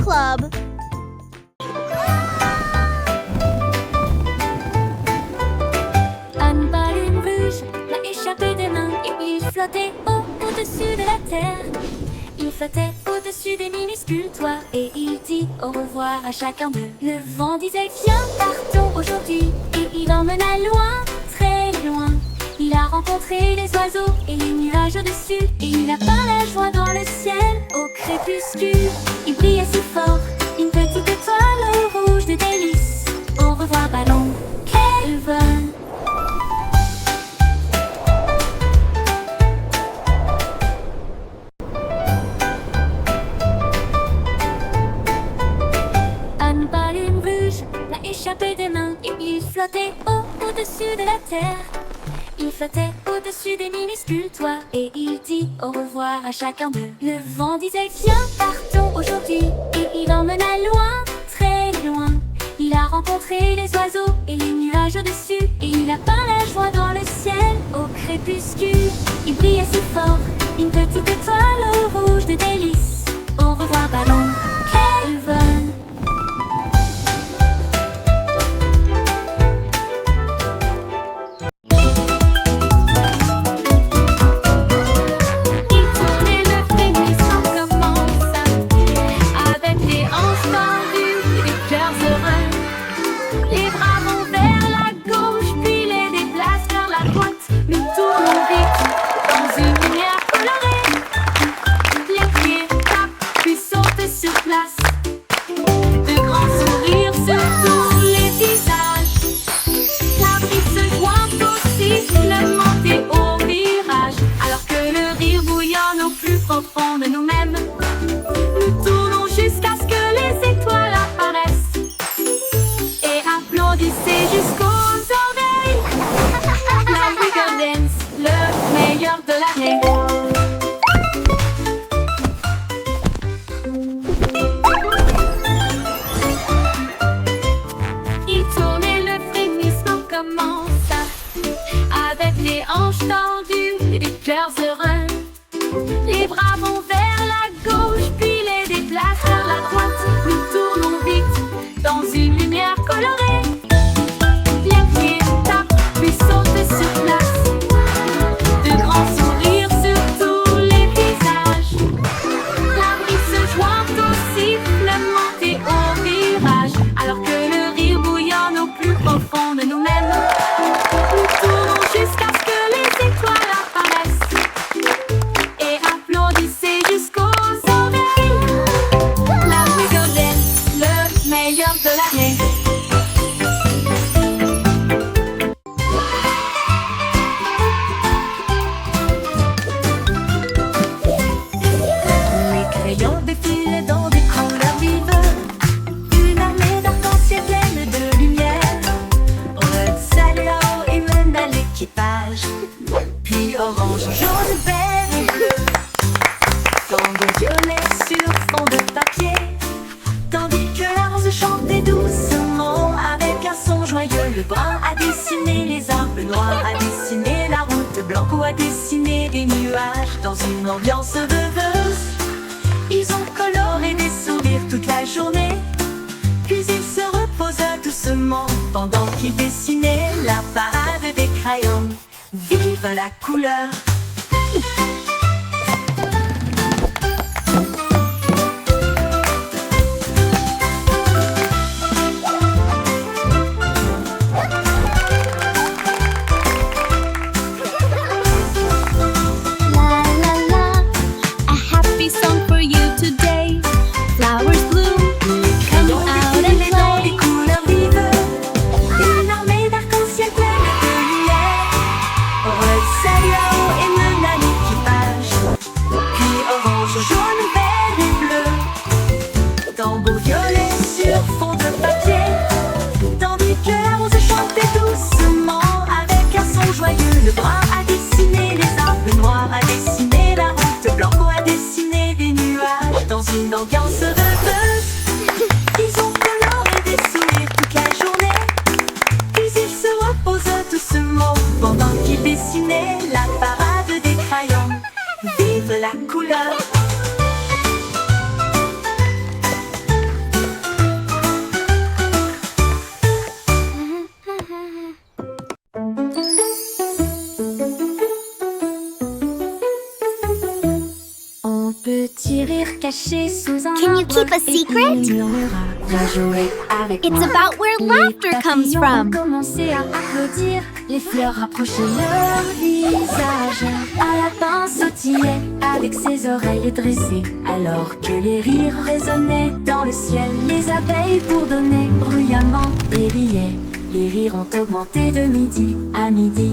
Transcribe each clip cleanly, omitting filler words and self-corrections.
Club. Anne Baleine Rouge l'a échappé des mains et il flottait au-dessus de la terre. Il flottait au-dessus des minuscules toits et il dit au revoir à chacun d'eux. Le vent disait viens, partons aujourd'hui, et il emmena loin, très loin. Il a rencontré les oiseaux et les nuages au-dessus, et il a peint la joie dans le ciel au crépuscule. Il brillait si fort, une petite étoile rouge de délices. Au revoir ballon, quel vol! Anne Baleine Rouge l'a échappé des mains et il flottait au-dessus de la terre. Il flottait au-dessus des minuscules toits et il dit au revoir à chacun d'eux. Le vent disait viens, partons aujourd'hui, et il emmena loin, très loin. Il a rencontré les oiseaux et les nuages au-dessus, et il a peint la joie dans le ciel au crépuscule. Il brillait si fort, une petite étoile rouge de délices. Au revoir ballon, quel vol! De nous-mêmes, nous tournons jusqu'à ce que les étoiles apparaissent et applaudissez jusqu'aux oreilles. La Wiggle Dance, le meilleur de l'année. Il tourne et le frémissement commence avec les hanches tendues et les cœurs heureux. Les bras vont vers la gauche, puis les déplacent vers la droite. Nous tournons vite dans une lumière colorée. Les pieds tapent, puis sautent sur place. De grands sourires sur tous les visages. La brise se joint au sifflement et au virage. Alors que le rire bouillonne au plus profond de nous-mêmes. Nous tournons jusqu'à ce que les étoiles apparaissent. Applaudissez jusqu'aux oreilles. La Wiggle Dance, le meilleur de l'année. Les crayons défilent dans des couleurs vives. Une armée d'arc-en-ciel pleine de lumière. Red, Salao et mène à l'équipage. Puis orange, jaune, vert et bleu. Tango violet sur fond de papier. Tandis que la rose chantait doucement avec un son joyeux. Le brun a dessiné les arbres, le noir a dessiné la route, blanc a dessiné des nuages. Dans une ambiance rêveuse, ils ont coloré des sourires toute la journée. Puis ils se reposent doucement pendant qu'ils dessinaient la parade des crayons. Vive la couleur! Une ambiance rêveuse, ils ont coloré des sourires toute la journée. Puis ils se reposent doucement pendant qu'ils dessinaient la parade des crayons. Vive la couleur! Petit rire caché sous un Can you arbre, keep a et secret? il murmura, viens jouer avec It's moi. about where laughter Les comes papillons from. ont commencé à applaudir, les fleurs rapprochaient leur visage. Un lapin sautillait avec ses oreilles dressées, alors que les rires résonnaient dans le ciel. Les abeilles bourdonnaient bruyamment et riaient. Les rires ont augmenté de midi à midi.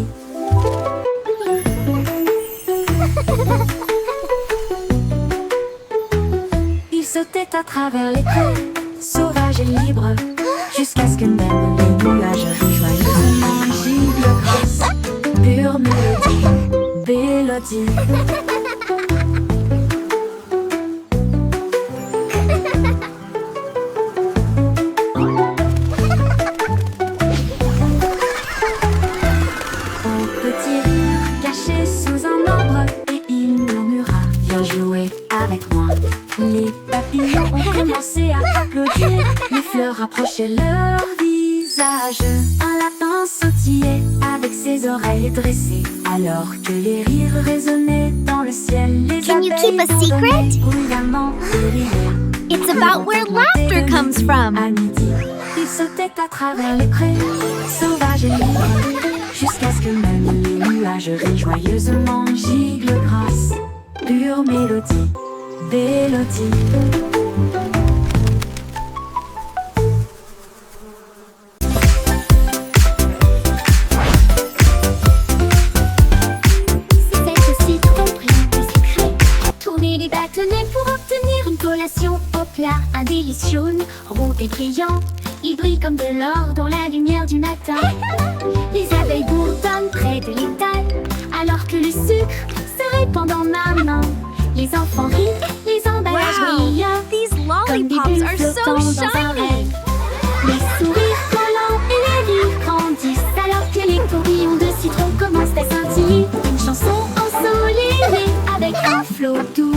Il sautait à travers les prés, sauvage et libre, jusqu'à ce que même les nuages joyeusement gibent grâce. Pure mélodie, mélodie. Un petit rire caché sous un arbre, et il murmura, viens jouer avec moi. Les papillons ont commencé à applaudir, les fleurs rapprochaient leur visage. Un lapin sautillait avec ses oreilles dressées, alors que les rires résonnaient dans le ciel. Les Can you keep a abeilles secret? bourdonnaient bruyamment et riaient. It's about where laughter comes from. À midi, il sautait à travers les prés, sauvage et libre, jusqu'à ce que même les nuages rient joyeusement giclent grâce. Pure mélodie, mélodie. C'est aussi trop brillant et secret. Tourner les bâtonnets pour obtenir une collation au plat. Un délice jaune, rond et brillant. Il brille comme de l'or dans la lumière du matin. Les abeilles bourdonnent près de l'étal, alors que le sucre se répand dans ma main. Les enfants rient, les emballages brillent. These Comme des lollipops bulles are so flottant dans un shiny. rêve. Les sourires collants et les rires grandissent, alors que les tourbillons de citron commencent à scintiller. Une chanson ensoleillée avec un flot doux.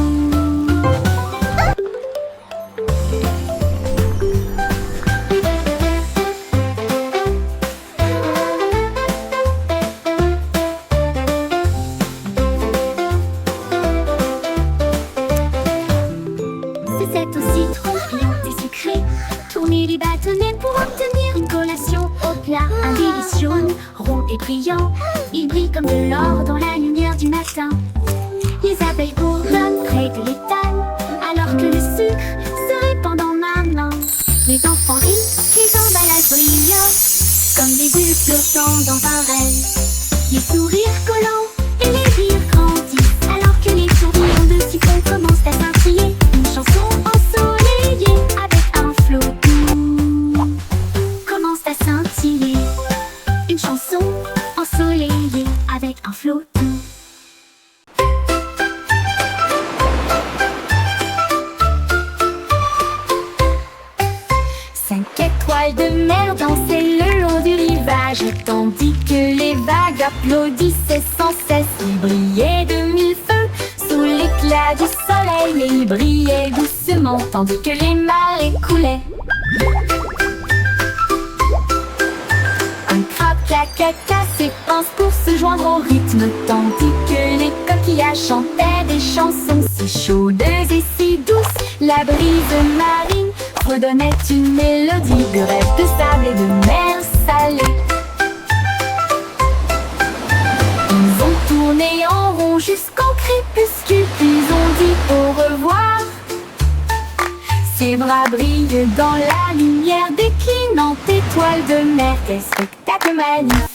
C'est aussi trop brillant et sucré. Tourner les bâtonnets pour obtenir une collation au plat. Un délice jaune, rond et brillant. Il brille comme de l'or dans la lumière du matin. Les abeilles bourdonnent près de l'étal, alors que le sucre se répand dans ma main. Les enfants rient, les emballages brillent, comme des bulles flottant dans un rêve. Les sourires collants et les rires grandissent, alors que les tourbillons de citron commencent à scintiller. Une chanson ensoleillée avec un flot doux commence à scintiller. Une chanson ensoleillée avec un flot doux. 5 étoiles de mer dansaient le long du rivage, tandis que les vagues applaudissaient sans cesse. Ils brillaient de mille feux sous l'éclat du soleil, et ils brillaient doucement tandis que les marées coulaient. Un crabe claquetta ses pinces pour se joindre au rythme, tandis que les coquillages chantaient des chansons si chaudes et si douces. La brise marine redonnait une mélodie de rêve de sable et de mer salée. Ils ont tourné en rond jusqu'au crépuscule, puis ont dit au revoir. Ses bras brillent dans la lumière déclinante étoile de mer. Quel spectacle magnifique!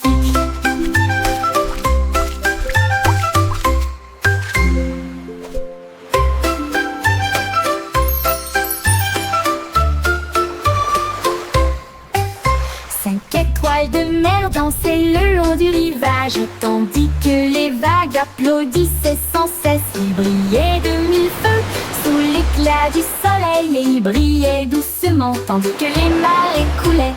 De mer dansaient le long du rivage, tandis que les vagues applaudissaient sans cesse. Ils brillaient de mille feux sous l'éclat du soleil, et ils brillaient doucement tandis que les marées coulaient.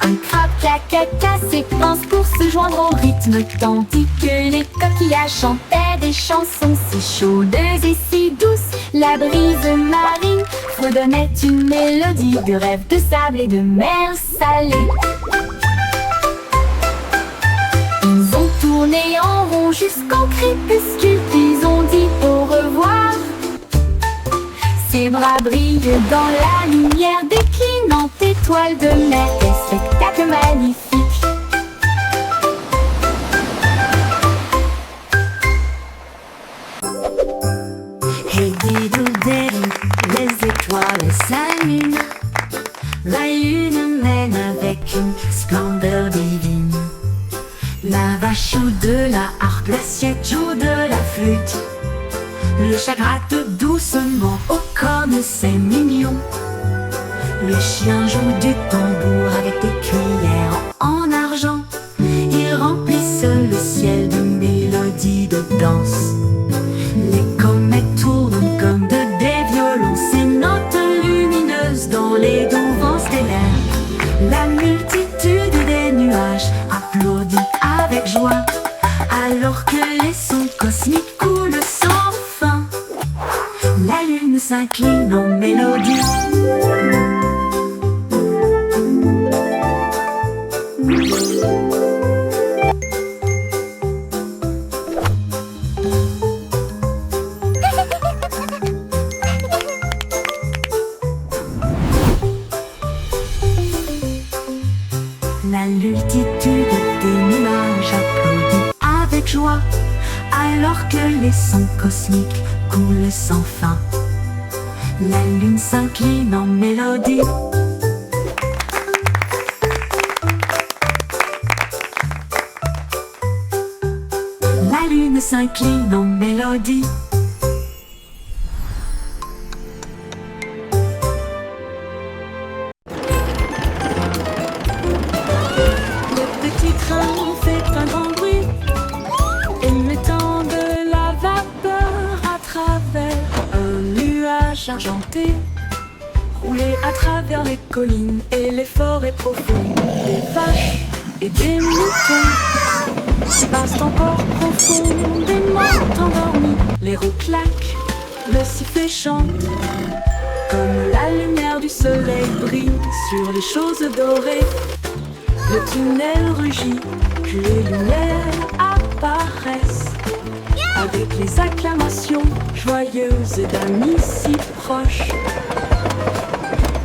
Un crabe claquetta ses pinces pour se joindre au rythme, tandis que les coquillages chantaient des chansons si chaudes et si douces. La brise marine redonnait une mélodie de rêve de sable et de mer salée. Ils ont tourné en rond iront jusqu'au crépuscule, puis on dit au revoir. Ses bras brillent dans la lumière déclinante étoile de mer. Quel spectacle magnifique! Hey diddle-diddle, les étoiles s'allument. La lune mène avec une splendeur divine. La vache joue de la harpe, l'assiette joue de la flûte. Le chat gratte doucement aux cornes, c'est mignon. Le chien joue du tambour avec des cuillères en argent. Ils remplissent le ciel de mélodies de danse. Les comètes tournent comme des violons, ces notes lumineuses dans les doux vents stellaires. La multitude des nuages applaudit avec joie, alors que les sons cosmiques coulent sans fin. La lune s'incline en mélodie. La multitude des nuages applaudit avec joie, alors que les sons cosmiques coulent sans fin. La lune s'incline en mélodie. La lune s'incline en mélodie. Le petit train fait un grand bruit, émettant de la vapeur à travers un nuage argenté. Rouler à travers les collines et les forêts profondes, des vaches et des moutons passent encore profondément endormis. Les roues claquent, le sifflet chante, comme la lumière du soleil brille sur les choses dorées. Le tunnel rugit, puis les lumières apparaissent, avec les acclamations joyeuses d'amis si proches.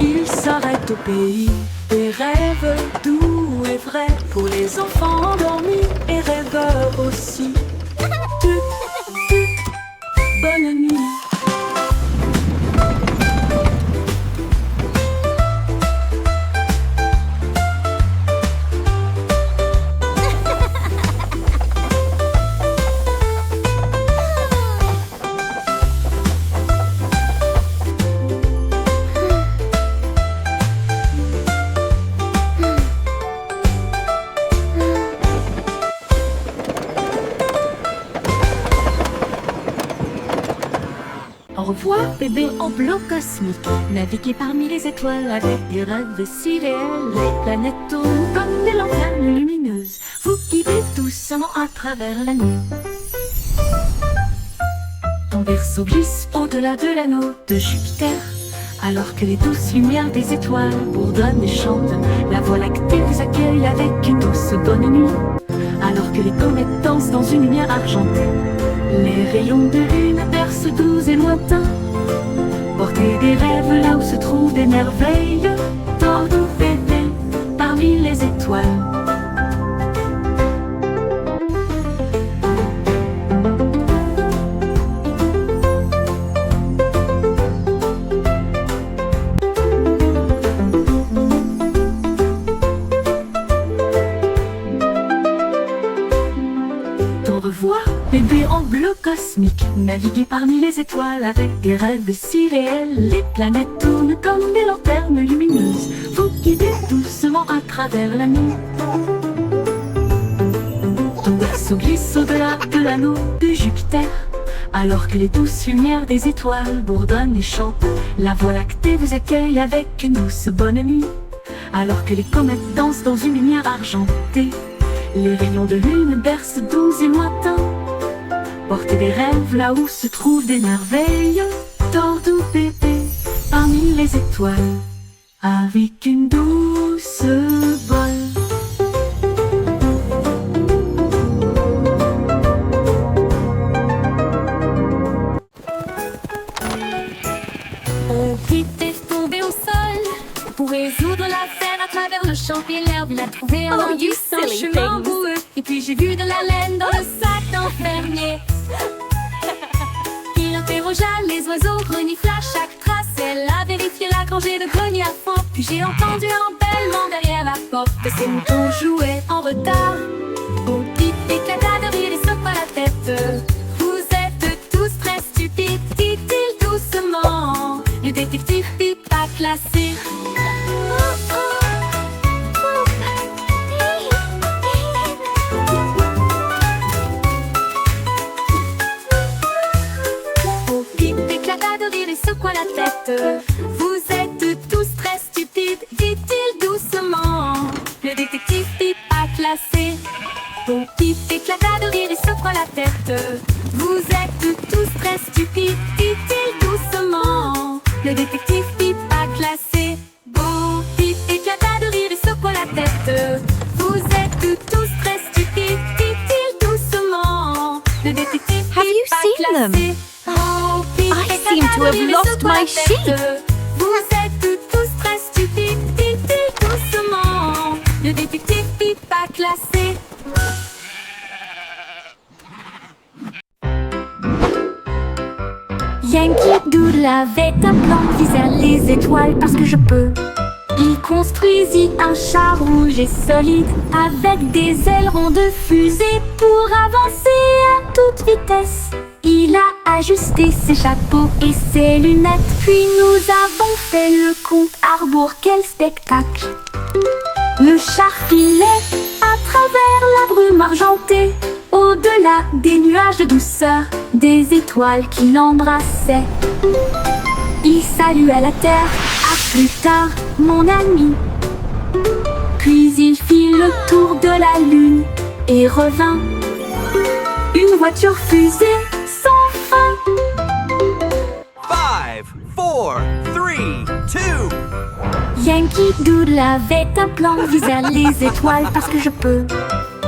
Ils s'arrêtent au pays des rêves doux et vrais, pour les enfants endormis et rêveurs aussi. Bonne nuit. Au revoir, bébé en bleu cosmique. Naviguez parmi les étoiles avec des rêves si réels. Les planètes tournent comme des lanternes lumineuses. Vous guidez doucement à travers la nuit. Ton berceau glisse au-delà de l'anneau de Jupiter, alors que les douces lumières des étoiles bourdonnent et chantent. La Voie lactée vous accueille avec une douce bonne nuit, alors que les comètes dansent dans une lumière argentée. Les rayons de lune bercent doux et lointains. Portez des rêves là où se trouvent des merveilles. Dors-nous bébé parmi les étoiles. Au revoir, bébé en bleu cosmique. Naviguez parmi les étoiles avec des rêves si réels. Les planètes tournent comme des lanternes lumineuses. Vous guidez doucement à travers la nuit. Ton berceau glisse au-delà de l'anneau de Jupiter, alors que les douces lumières des étoiles bourdonnent et chantent. La Voie lactée vous accueille avec une douce bonne nuit, alors que les comètes dansent dans une lumière argentée. Les rayons de lune bercent doux et lointains. Portez des rêves là où se trouvent des merveilles. Dors doux bébé parmi les étoiles, avec une douce bonne champ et l'herbe, il a trouvé un Oh, you indice, un silly chemin things. boueux. Et puis j'ai vu de la laine dans le sac d'un fermier. Il interrogea les oiseaux, renifla chaque trace. Elle a vérifié la rangée de greniers à fond. Puis j'ai entendu un bêlement derrière la porte. Ces moutons jouaient en retard. Au pif éclata de rire et secoua la tête. Vous êtes tous très stupides, dit-il doucement. Le détective Pip a classé. Au Pip éclata de rire et secoua la tête. Vous êtes tous très stupides, dit-il doucement. Le détective Pip a classé. Au Pip éclata de rire et secoua la tête. Vous êtes tous très stupides, dit-il doucement. Le détective Pip a classé. Bon Pip éclata de rire et secoua la tête. Vous êtes tous très stupides, dit-il doucement. Le détective Pip Have you a seen them? classé. Bon Pip I éclata seem to de have rire et lost secoua my la sheep. tête. Vous êtes tous très stupides, dit-il doucement. Le détective Pip a classé. Yankee Doodle avait un plan, visait les étoiles parce que je peux. Il construisit un char rouge et solide avec des ailerons de fusée pour avancer à toute vitesse. Il a ajusté ses chapeaux et ses lunettes, puis nous avons fait le compte à rebours. Quel spectacle! Le char filait à travers la brume argentée, au-delà des nuages de douceur, des étoiles qui l'embrassaient. Il salua la terre, à plus tard, mon ami. Puis il fit le tour de la lune et revint. Une voiture fusée sans fin. 5, 4, 3, 2. Yankee Doodle avait un plan, visait les étoiles parce que je peux.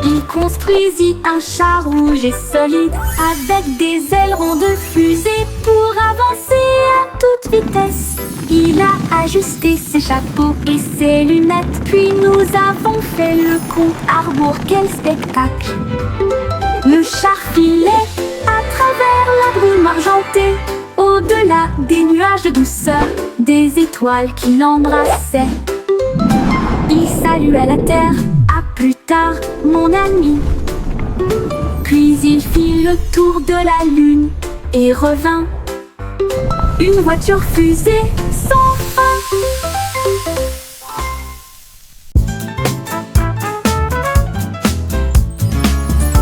Il construisit un char rouge et solide avec des ailerons de fusée pour avancer à toute vitesse. Il a ajusté ses chapeaux et ses lunettes, puis nous avons fait le compte à rebours. Quel spectacle! Le char filait à travers la brume argentée, au-delà des nuages de douceur, des étoiles qui l'embrassaient. Il salua la terre, à plus tard, mon ami. Puis il fit le tour de la lune et revint. Une voiture fusée sans fin.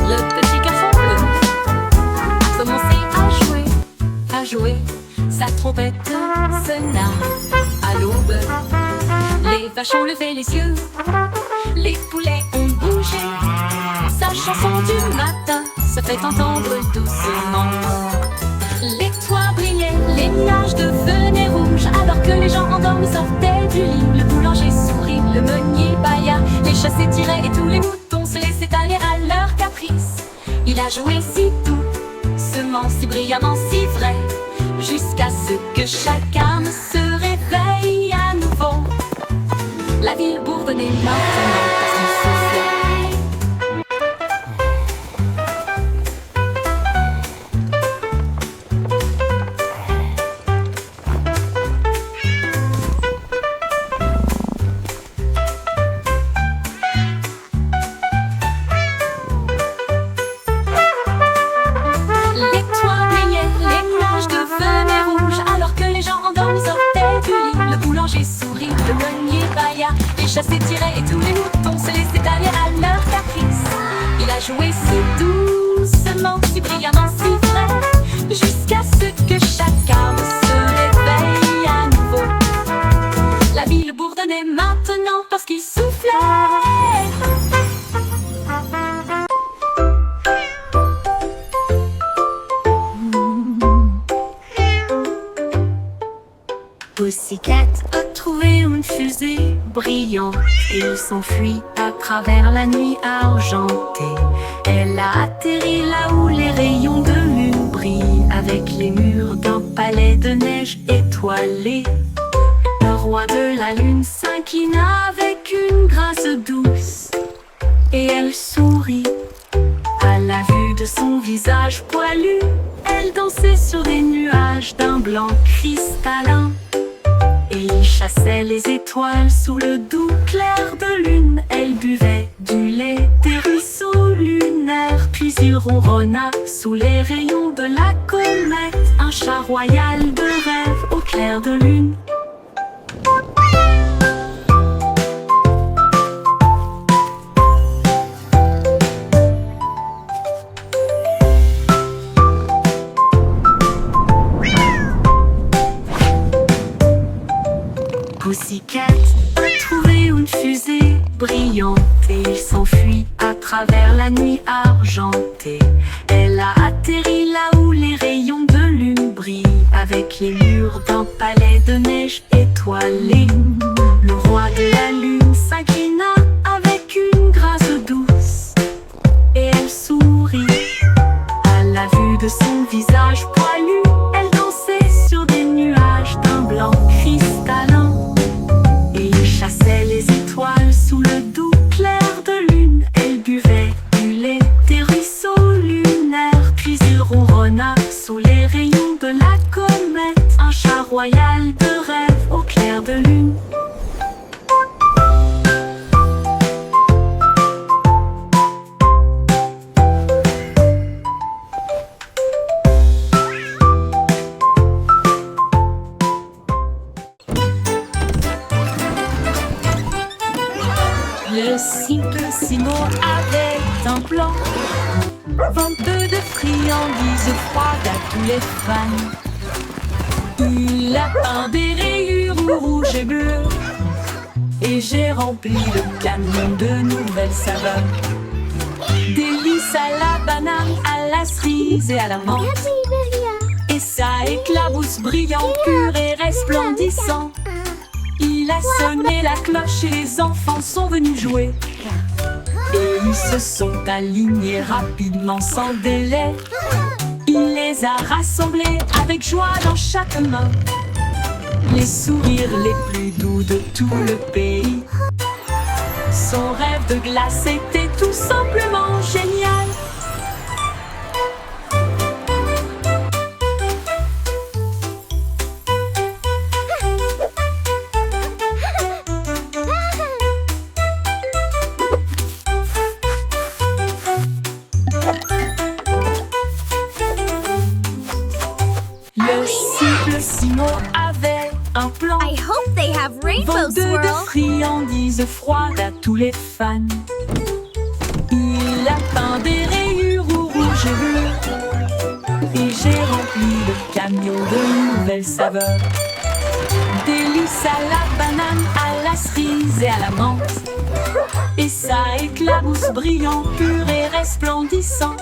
Le petit garçon bleu a commencé à jouer. Sa trompette sonna à l'aube. Les vaches ont levé les yeux, les poulets ont bougé. Sa chanson du matin se fait entendre doucement. Les toits brillaient, les nuages devenaient rouges, alors que les gens endormis sortaient du lit. Le boulanger sourit, le meunier bâilla, les chats s'étiraient et tous les moutons se laissaient aller à leur caprice. Il a joué si doucement, si brillamment, si vrai, jusqu'à ce que chacun se réveille à nouveau. La ville bourdonnait maintenant parce qu'il soufflait. Les toits brillaient, les nuages devenaient rouges, alors que les gens endormis sortaient du lit. Le boulanger sourit, le meunier bâilla, les chats s'étiraient et tous les moutons se laissaient aller à leur caprice. Il a joué si doucement, si brillamment, si vrai, jusqu'à ce que chacun se réveille à nouveau. La ville bourdonnait maintenant parce qu'il soufflait. Pussycat a trouvé une fusée brillante. Il s'enfuit à travers la nuit argentée. Elle a atterri là où les rayons de lune brillent, avec les murs d'un palais de neige étoilé. Le roi de la lune s'inclina avec une grâce et elle sourit. À la vue de son visage poilu, elle dansait sur des nuages d'un blanc cristallin. Et il chassait les étoiles sous le doux clair de lune. Elle buvait du lait des ruisseaux lunaires. Puis il ronronna sous les rayons de la comète, un chat royal de rêve au clair de lune. Pussycat a trouvé une fusée brillante et il s'enfuit à travers la nuit argentée. Elle a atterri là où les rayons de lune brillent, avec les murs d'un palais de neige étoilé. Le roi de la lune s'inclina avec une grâce douce et elle sourit. À la vue de son visage poilu, elle dansait sur des nuages d'un blanc cristallin. Chassait les étoiles sous le doux clair de lune. Elle buvait du lait des ruisseaux lunaires. Puis il ronronna sous les rayons de la comète, un chat royal de rêve au clair de lune. Le Simplissimo avait un plan, venteux de friandises froides à tous les fans. Il a peint des rayures rouges et bleues, et j'ai rempli le camion de nouvelles saveurs. Délices à la banane, à la cerise et à la menthe. Et ça éclabousse brillant, pur et resplendissant. Il a sonné la cloche et les enfants sont venus jouer. Et ils se sont alignés rapidement sans délai. Il les a rassemblés avec joie dans chaque main. Les sourires les plus doux de tout le pays. Son rêve de glace était tout simplement génial. Le Simplissimo avait un plan, I hope they have rainbow venteux de swirl. friandises froides à tous les fans. Il a peint des rayures rouges et bleues, et j'ai rempli le camion de nouvelles saveurs. Délices à la banane, à la cerise et à la menthe. Et ça éclabousse brillant, pur et resplendissant.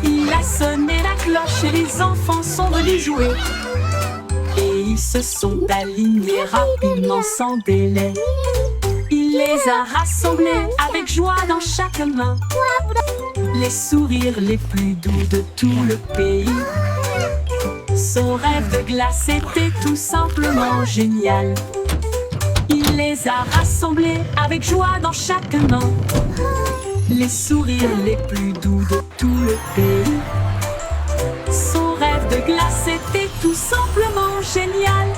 Il a sonné la cloche et les enfants sont venus jouer. Et ils se sont alignés rapidement sans délai. Il les a rassemblés avec joie dans chaque main. Les sourires les plus doux de tout le pays. Son rêve de glace était tout simplement génial. Il les a rassemblés avec joie dans chaque main. Les sourires les plus doux de tout le pays. Son rêve de glace était tout simplement génial.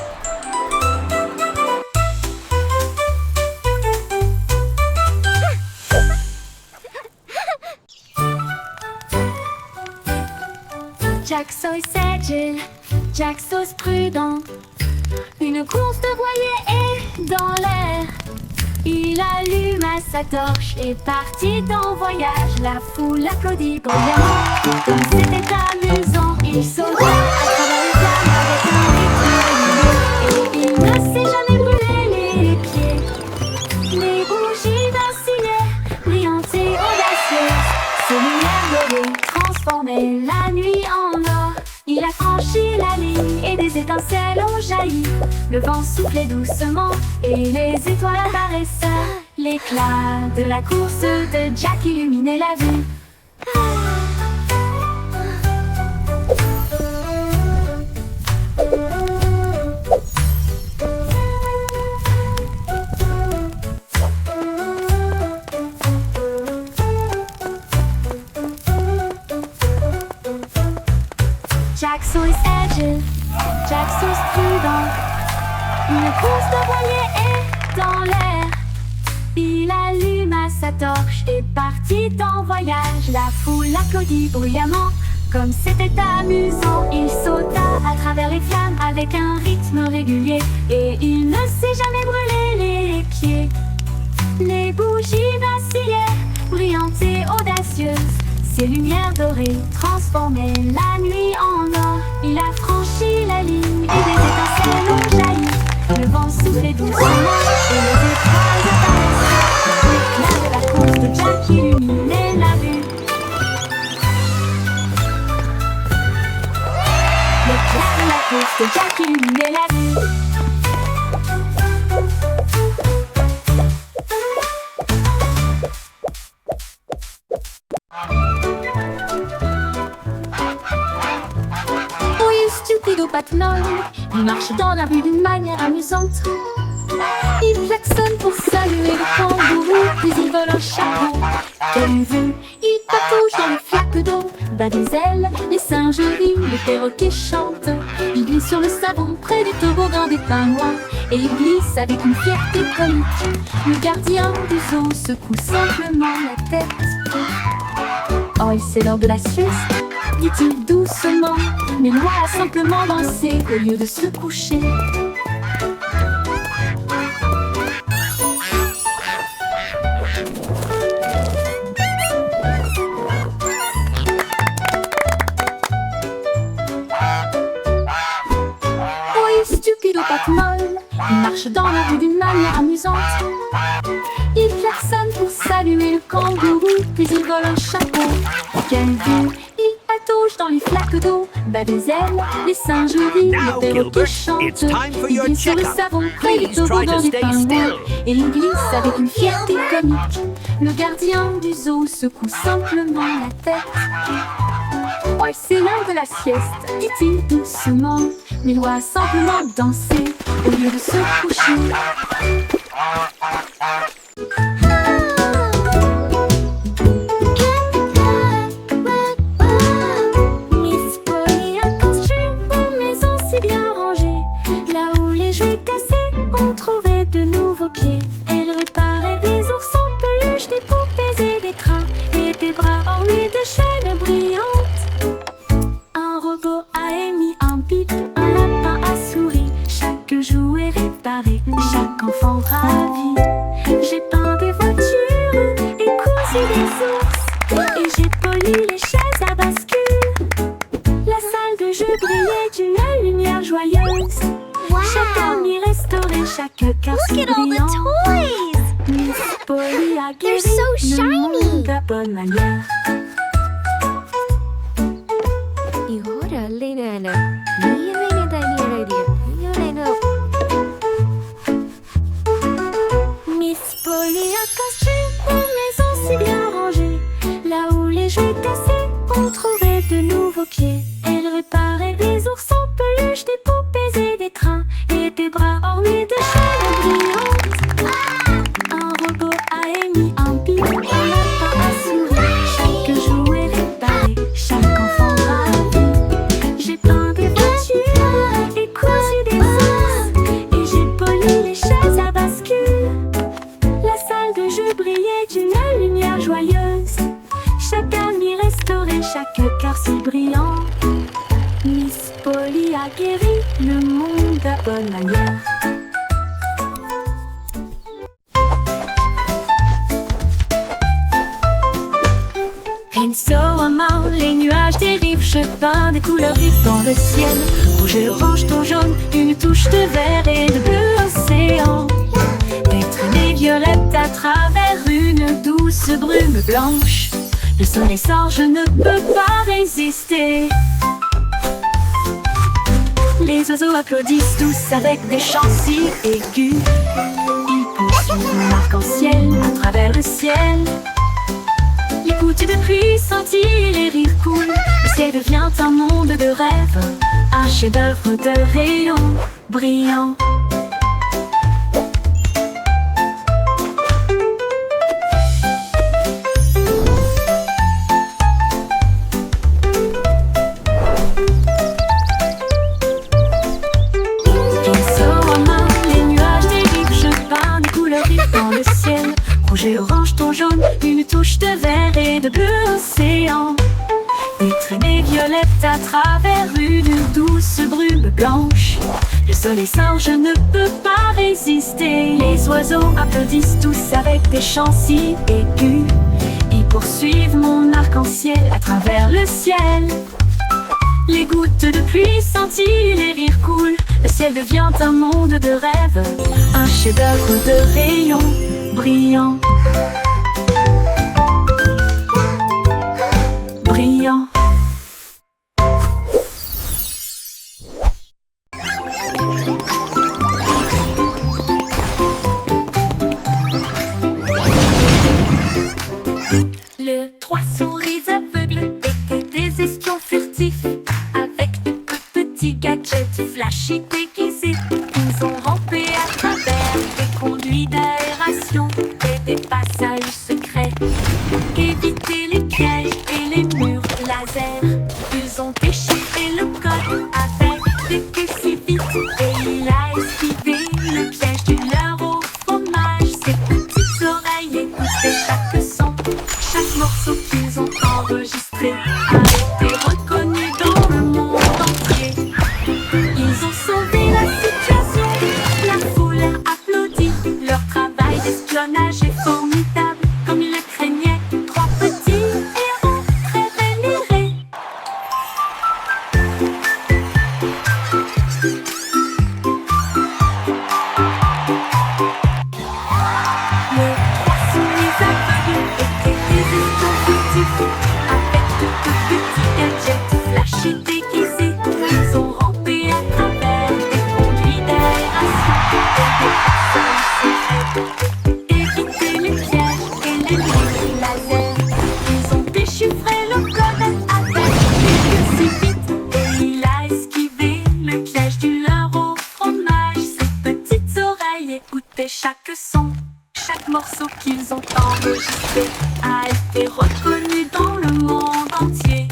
Jack Sauce agile, Jack Sauce prudent. Une course de voilier est dans l'air. Il alluma sa torche et partit en voyage. La foule applaudit bruyamment. Comme c'était amusant, il sauta à travers les flammes avec un rythme régulier. Et il ne s'est jamais brûlé les pieds. Les bougies vacillaient, brillantes et audacieuses. Ses lumières dorées transformaient la nuit en or. Il a franchi la ligne et des étincelles ont jailli. Le vent soufflait doucement et les étoiles apparaissaient. L'éclat de la course de Jack illuminait la vue. Jack Sauce agile, Jack Sauce prudent. Une course de voilier est dans l'air. Il alluma sa torche et partit en voyage. La foule applaudit bruyamment, comme c'était amusant. Il sauta à travers les flammes avec un rythme régulier, et il ne s'est jamais brûlé les pieds. Les bougies vacillaient, brillantes et audacieuses. Ses lumières dorées transformaient la nuit en or. Il a franchi la ligne et des étincelles ont jailli. Le vent soufflait doucement et les étoiles apparaissaient. L'éclat de la course de Jack illuminait la vue. L'éclat de la course de Jack illuminait la vue. Stupido Patnol, il marche dans la rue d'une manière amusante. Il klaxonne pour saluer le kangourou, puis il vole un chapeau. Quelle vue! Il patauge dans les flaques d'eau, bat des ailes, les singes rient, les perroquets chantent. Il glisse sur le savon près du toboggan des pingouins, et il glisse avec une fierté comique. Le gardien du zoo secoue simplement la tête. Oh, c'est l'heure de la sieste, dit-il doucement, mais Loi a simplement dansé au lieu de se coucher. Oui, stupido Patmol, il marche dans la rue d'une manière amusante. Il klaxonne pour saluer le kangourou, puis il vole un chapeau. Quelle vue! Il patauge dans les flaques d'eau, bat des ailes, les singes rient, Now, les perroquets Gilbert, chantent. it's time for Il your glisse sur le checkup. savon près du Please try toboggan to des stay pingouins, still. et il glisse avec une fierté comique. Le gardien du zoo secoue simplement la tête. Oh, c'est l'heure de la sieste, dit-il doucement, mais Loi a simplement dansé au lieu de se coucher. Miss Polly a construit une maison si bien rangée. Là où les jouets cassés ont trouvé de nouveaux pieds. Elle réparait des ours en peluche, des poupées et des crins, et des bras ornés de chaînes brillantes. Un robot a émis un bip, un lapin a souri. Chaque jouet réparé, chaque enfant ravi. J'ai peint des voitures et cousu des ours, et j'ai poli les chaises à bascule. La salle de jeu brillait d'une lumière joyeuse. Chaque ami restauré, chaque carte brillant. Miss Polly a guéri so le monde de bonne manière. 이거를 내는 미래에 다니는 이거는 Miss Polly a construit une maison si bien rangée. Là où les jouets cassés ont trouvé de nouveaux pieds. Elle réparait des ours en peluche, des poupées et des trains, et des bras ornés de chaînes brillantes. Un robot a émis un bip, un lapin a souri. Chaque jouet réparé, chaque enfant ravi. J'ai peint des voitures et cousu des ours, et j'ai poli les chaises à bascule. La salle de jeu brillait d'une lumière joyeuse. Chaque ami restauré, chaque cœur si brillant. Miss Polly a guéri le monde à bonne manière. Pinceau à main, les nuages dérivent. Je peins des couleurs vives dans le ciel. Rouge, orange, tout jaune, une touche de vert et de bleu océan. Des traînées violettes à travers une douce brume blanche. Le soleil sort, je ne peux pas résister. Les oiseaux applaudissent tous avec des chants si aigus. Ils poursuivent l'arc-en-ciel à travers le ciel. Les gouttes de pluie scintillent, les rires coulent. Le ciel devient un monde de rêve, un chef-d'œuvre de rayons brillants. ton jaune, une touche de vert et de bleu océan. Des traînées violettes à travers une douce brume blanche. Le soleil sort, je ne peux pas résister. Les oiseaux applaudissent tous avec des chants si aigus. Ils poursuivent mon arc-en-ciel à travers le ciel. Les gouttes de pluie scintillent, les rires coulent. Le ciel devient un monde de rêve, un chef-d'œuvre de rayons brillants. Brillant. Le trois souris aveugles étaient des espions furtifs, avec de petits gadgets flashy déguisés. Ils ont rampé à travers des conduits d'aération et des passages secrets, évité les pièges et les murs laser. Ils ont déchiré le code avec des queues si vite, et il a esquivé le piège du leurre au fromage. Ses petites oreilles écoutaient chaque son, chaque morceau qu'ils ont enregistré a été reconnu dans le monde entier. Ils ont sauvé la situation, la foule a applaudi. Leur travail d'espionnage est formidable, comme ils le craignaient. Trois petits héros très vénérés. Les trois souris aveugles étaient des espions furtifs, avec de petits gadgets flashy déguisés. Ils ont rampé à travers des conduits d'aération et des passages secrets, évité les pièges et les murs laser. Ils ont déchiffré le code avec des queues si vite, et il a esquivé le piège du leurre au fromage. Ses petites oreilles écoutaient chaque son, chaque morceau qu'ils ont enregistré a été reconnu dans le monde entier.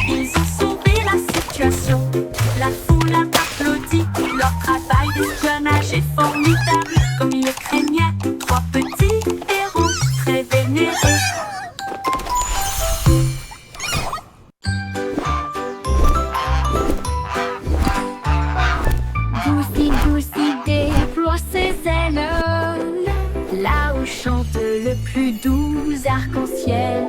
Ils ont sauvé la situation, la foule a applaudi. Leur travail d'espionnage est formidable, comme ils le craignaient. Trois petits héros très vénérés. Goosey déploie ses ailes, là où chante le plus doux arc-en-ciel.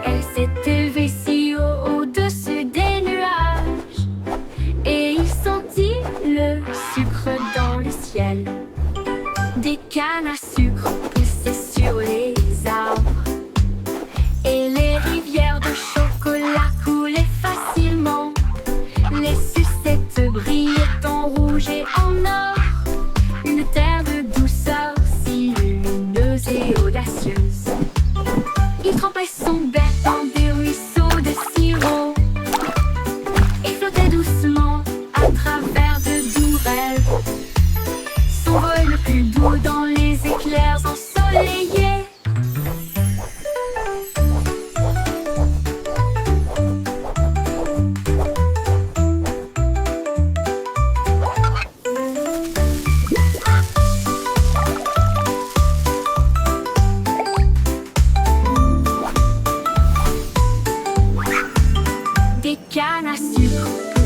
Elle s'est élevée si haut au-dessus des nuages, et il sentit le sucre dans le ciel. Des cannes à sucre poussaient sur les arbres, et les rivières de chocolat coulaient facilement. Les sucettes brillaient en rouge et en or, une terre de douceur si lumineuse et audacieuse. Il trempait son bec dans des ruisseaux de sirop et flottait doucement à travers de doux rêves. Son vol le plus doux dans les éclairs ensoleillés. Des cannes à sucre